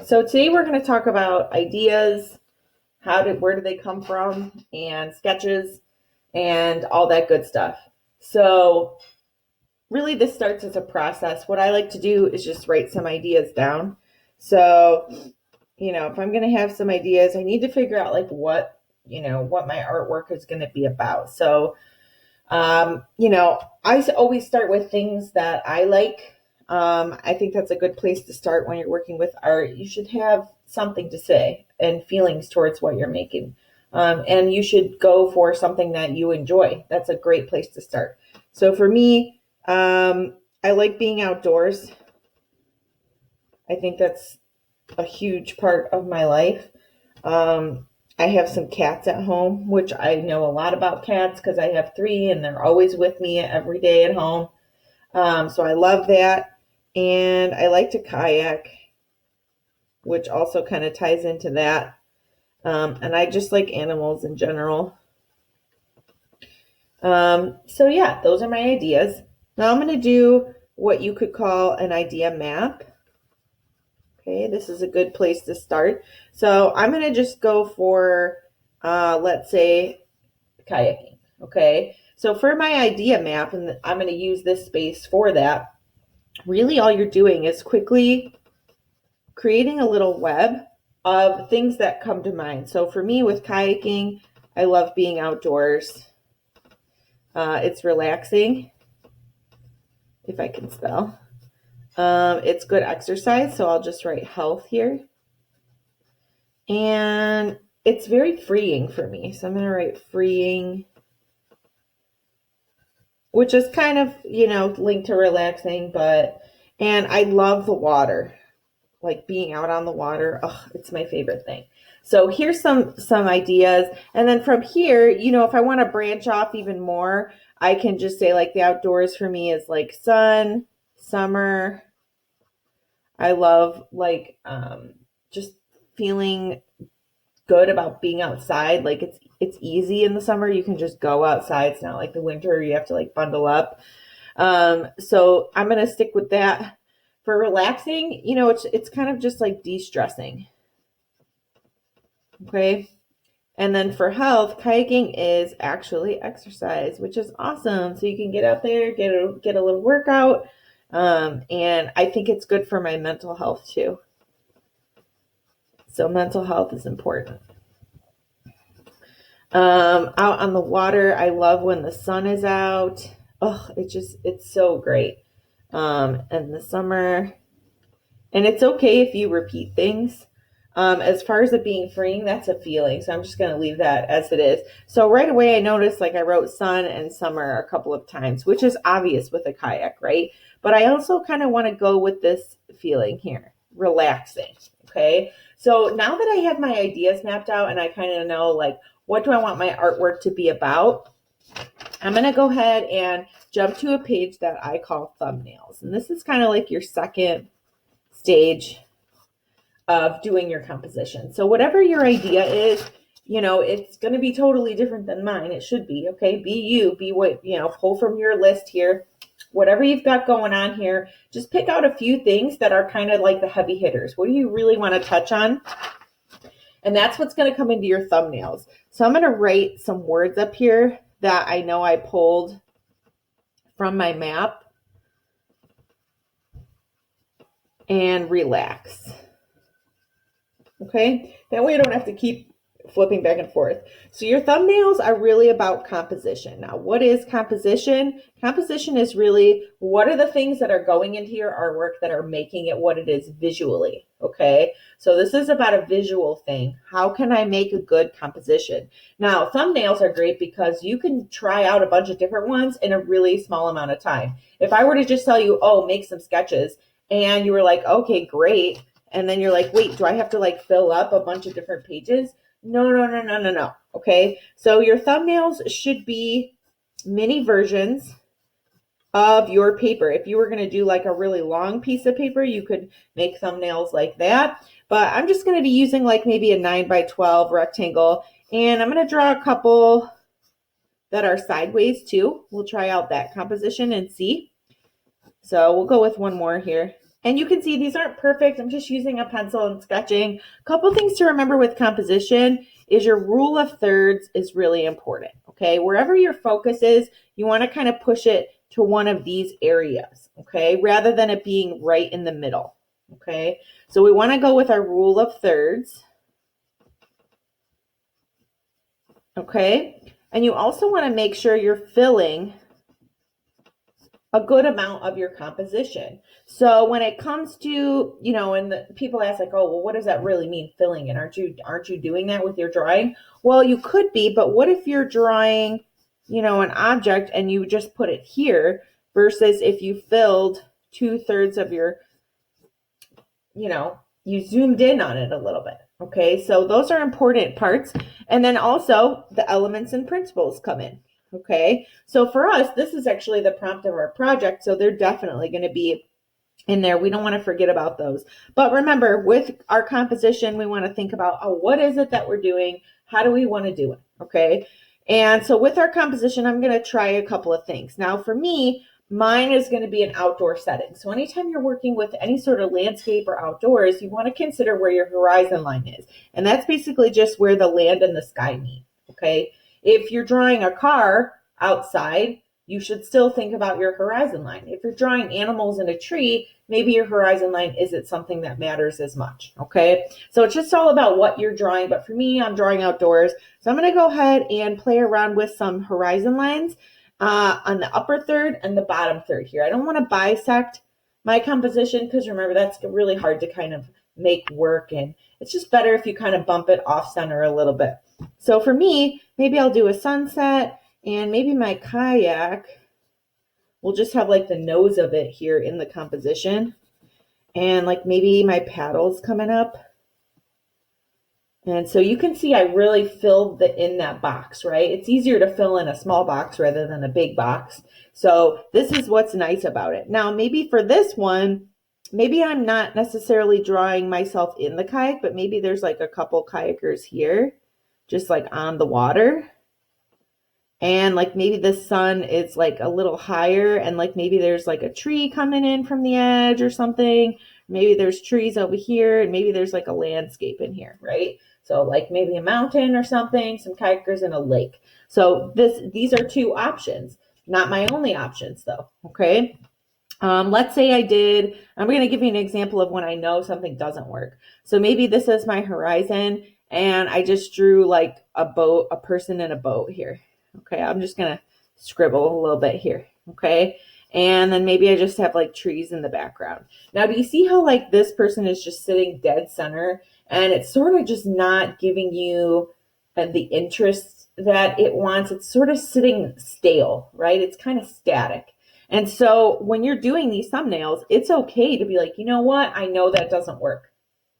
So today we're going to talk about ideas, where do they come from, and sketches, and all that good stuff. So really this starts as a process. What I like to do is just write some ideas down. So, if I'm going to have some ideas, I need to figure out like what my artwork is going to be about. So, I always start with things that I like. I think that's a good place to start when you're working with art. You should have something to say and feelings towards what you're making. And you should go for something that you enjoy. That's a great place to start. So for me, I like being outdoors. I think that's a huge part of my life. I have some cats at home, which I know a lot about cats because I have three and they're always with me every day at home. So I love that. And I like to kayak, which also kind of ties into that. And I just like animals in general. So yeah, those are my ideas. Now I'm going to do what you could call an idea map. Okay, this is a good place to start. So I'm going to just go for, let's say, kayaking. Okay, so for my idea map, and I'm going to use this space for that, really all you're doing is quickly creating a little web of things that come to mind. So for me with kayaking, I love being outdoors. It's relaxing, if I can spell. It's good exercise, so I'll just write health here. And it's very freeing for me. So I'm going to write freeing, which is kind of, linked to relaxing, and I love the water, like being out on the water. Oh, it's my favorite thing. So here's some ideas. And then from here, if I want to branch off even more, I can just say like the outdoors for me is like sun, summer. I love like just feeling good about being outside. Like it's easy in the summer. You can just go outside. It's not like the winter you have to like bundle up. So I'm going to stick with that. For relaxing, it's kind of just like de-stressing. Okay. And then for health, kayaking is actually exercise, which is awesome. So you can get out there, get a little workout. And I think it's good for my mental health too. So mental health is important. Out on the water, I love when the sun is out. Oh, it's so great. And the summer, and it's okay if you repeat things. As far as it being freeing, that's a feeling. So I'm just going to leave that as it is. So right away, I noticed like I wrote sun and summer a couple of times, which is obvious with a kayak, right? But I also kind of want to go with this feeling here, relaxing. Okay. So now that I have my ideas mapped out and I kind of know like, what do I want my artwork to be about? I'm going to go ahead and jump to a page that I call thumbnails. And this is kind of like your second stage of doing your composition. So whatever your idea is, it's going to be totally different than mine. It should be, okay? Be you, be what, pull from your list here. Whatever you've got going on here, just pick out a few things that are kind of like the heavy hitters. What do you really want to touch on? And that's what's going to come into your thumbnails. So I'm going to write some words up here that I know I pulled from my map. And relax. Okay, that way I don't have to keep flipping back and forth. So your thumbnails are really about composition. Now, what is composition? Composition is really what are the things that are going into your artwork that are making it what it is visually. Okay, so this is about a visual thing. How can I make a good composition? Now, thumbnails are great because you can try out a bunch of different ones in a really small amount of time. If I were to just tell you, oh, make some sketches, and you were like, okay, great. And then you're like, wait, do I have to like fill up a bunch of different pages? No. Okay. So your thumbnails should be mini versions of your paper. If you were going to do like a really long piece of paper, you could make thumbnails like that. But I'm just going to be using like maybe a 9x12 rectangle. And I'm going to draw a couple that are sideways too. We'll try out that composition and see. So we'll go with one more here. And you can see these aren't perfect. I'm just using a pencil and sketching. A couple things to remember with composition is your rule of thirds is really important, okay? Wherever your focus is, you want to kind of push it to one of these areas, okay? Rather than it being right in the middle, okay? So we want to go with our rule of thirds, okay? And you also want to make sure you're filling a good amount of your composition. So when it comes to, and people ask like, oh, well, what does that really mean, filling it? Aren't you doing that with your drawing? Well, you could be, but what if you're drawing, an object and you just put it here versus if you filled 2/3 of your, you zoomed in on it a little bit. Okay, so those are important parts. And then also the elements and principles come in. Okay, so for us, this is actually the prompt of our project, so they're definitely going to be in there. We don't want to forget about those. But remember, with our composition, we want to think about, what is it that we're doing? How do we want to do it? Okay, and so with our composition, I'm going to try a couple of things. Now, for me, mine is going to be an outdoor setting. So anytime you're working with any sort of landscape or outdoors, you want to consider where your horizon line is. And that's basically just where the land and the sky meet. Okay. If you're drawing a car outside, you should still think about your horizon line. If you're drawing animals in a tree, maybe your horizon line isn't something that matters as much, okay? So it's just all about what you're drawing, but for me, I'm drawing outdoors. So I'm gonna go ahead and play around with some horizon lines on the upper third and the bottom third here. I don't wanna bisect my composition because remember, that's really hard to kind of make work, and it's just better if you kind of bump it off center a little bit. So for me, maybe I'll do a sunset, and maybe my kayak will just have like the nose of it here in the composition. And like maybe my paddle's coming up. And so you can see I really filled in that box, right? It's easier to fill in a small box rather than a big box. So this is what's nice about it. Now, maybe for this one, maybe I'm not necessarily drawing myself in the kayak, but maybe there's like a couple kayakers here, just like on the water. And like maybe the sun is like a little higher and like maybe there's like a tree coming in from the edge or something. Maybe there's trees over here and maybe there's like a landscape in here, right? So like maybe a mountain or something, some kayakers and a lake. So these are two options, not my only options though, okay? Let's say I'm going to give you an example of when I know something doesn't work. So maybe this is my horizon and I just drew like a boat, a person in a boat here. Okay, I'm just going to scribble a little bit here, okay? And then maybe I just have like trees in the background. Now, do you see how like this person is just sitting dead center and it's sort of just not giving you the interest that it wants? It's sort of sitting stale, right? It's kind of static. And so when you're doing these thumbnails, it's okay to be like, you know what? I know that doesn't work.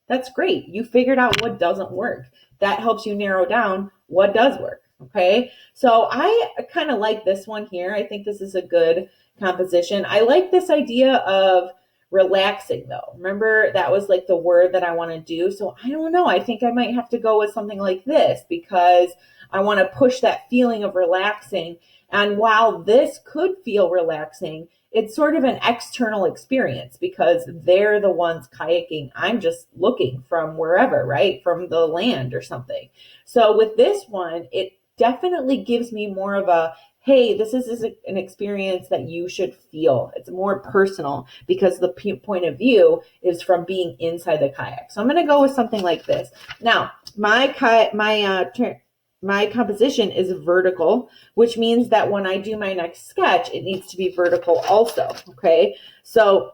That's great. You figured out what doesn't work. That helps you narrow down what does work. Okay, so I kind of like this one here. I think this is a good composition. I like this idea of relaxing though. Remember, that was like the word that I want to do. So I don't know. I think I might have to go with something like this because I want to push that feeling of relaxing. And while this could feel relaxing, it's sort of an external experience because they're the ones kayaking. I'm just looking from wherever, right? From the land or something. So with this one, it definitely gives me more of a, hey, this is an experience that you should feel. It's more personal because the point of view is from being inside the kayak. So I'm going to go with something like this. Now, my composition is vertical, which means that when I do my next sketch, it needs to be vertical also, okay? So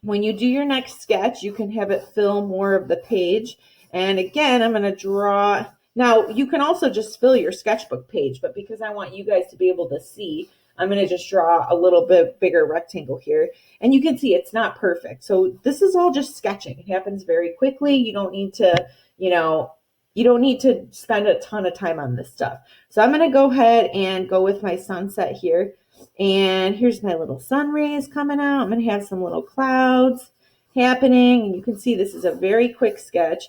when you do your next sketch, you can have it fill more of the page. And again, I'm going to draw. Now, you can also just fill your sketchbook page, but because I want you guys to be able to see, I'm going to just draw a little bit bigger rectangle here. And you can see it's not perfect. So this is all just sketching. It happens very quickly. You don't need to, you don't need to spend a ton of time on this stuff. So I'm going to go ahead and go with my sunset here. And here's my little sun rays coming out. I'm going to have some little clouds happening. And you can see this is a very quick sketch.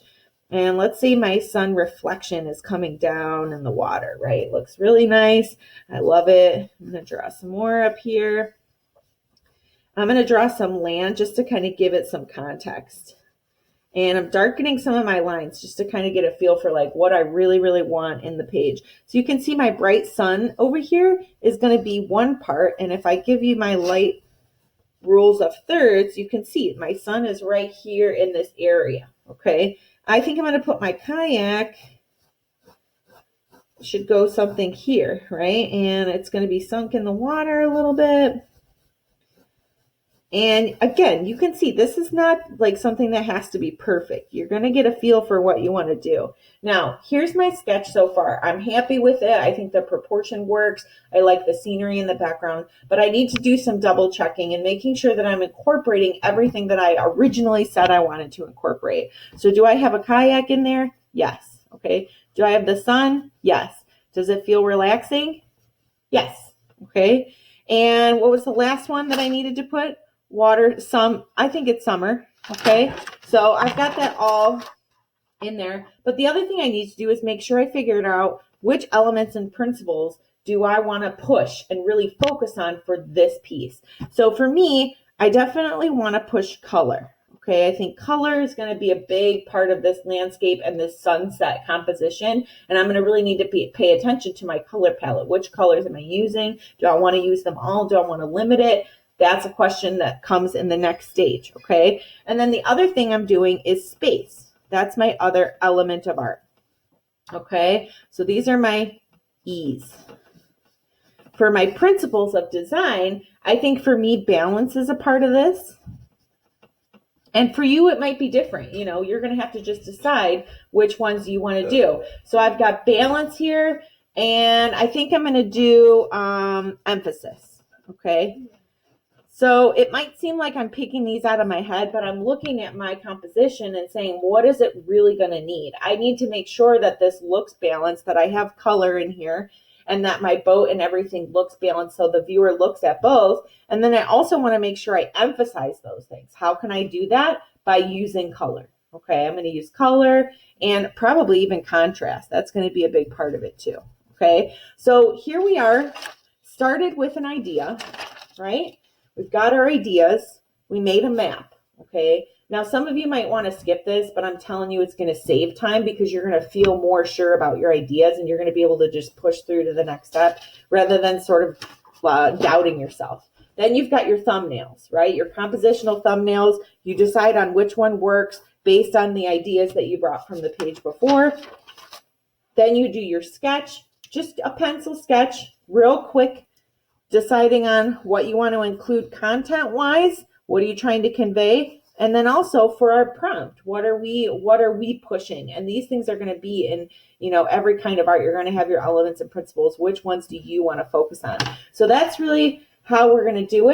And let's say my sun reflection is coming down in the water, right? It looks really nice. I love it. I'm going to draw some more up here. I'm going to draw some land just to kind of give it some context. And I'm darkening some of my lines just to kind of get a feel for like what I really, really want in the page. So you can see my bright sun over here is going to be one part. And if I give you my light rules of thirds, you can see my sun is right here in this area. Okay. I think I'm going to put my kayak, should go something here, right? And it's going to be sunk in the water a little bit. And again, you can see this is not like something that has to be perfect. You're going to get a feel for what you want to do. Now, here's my sketch so far. I'm happy with it. I think the proportion works. I like the scenery in the background, but I need to do some double checking and making sure that I'm incorporating everything that I originally said I wanted to incorporate. So do I have a kayak in there? Yes. Okay. Do I have the sun? Yes. Does it feel relaxing? Yes. Okay. And what was the last one that I needed to put? Water, I think it's summer. Okay. So I've got that all in there. But the other thing I need to do is make sure I figured out which elements and principles do I want to push and really focus on for this piece. So for me, I definitely want to push color. Okay, I think color is going to be a big part of this landscape and this sunset composition. And I'm going to really need to pay attention to my color palette. Which colors am I using? Do I want to use them all? Do I want to limit it? That's a question that comes in the next stage, okay? And then the other thing I'm doing is space. That's my other element of art, okay? So these are my E's. For my principles of design, I think for me, balance is a part of this. And for you, it might be different. You know, you're going to have to just decide which ones you want to do. So I've got balance here, and I think I'm going to do emphasis, okay? So it might seem like I'm picking these out of my head, but I'm looking at my composition and saying, what is it really going to need? I need to make sure that this looks balanced, that I have color in here, and that my boat and everything looks balanced so the viewer looks at both. And then I also want to make sure I emphasize those things. How can I do that? By using color. Okay, I'm going to use color and probably even contrast. That's going to be a big part of it too. Okay, so here we are, started with an idea, right? We've got our ideas. We made a map, okay? Now, some of you might want to skip this, but I'm telling you it's going to save time because you're going to feel more sure about your ideas and you're going to be able to just push through to the next step rather than sort of doubting yourself. Then you've got your thumbnails, right? Your compositional thumbnails. You decide on which one works based on the ideas that you brought from the page before. Then you do your sketch, just a pencil sketch, real quick, deciding on what you want to include content-wise, what are you trying to convey, and then also for our prompt, what are we pushing? And these things are going to be in, you know, every kind of art. You're going to have your elements and principles. Which ones do you want to focus on? So that's really how we're going to do it.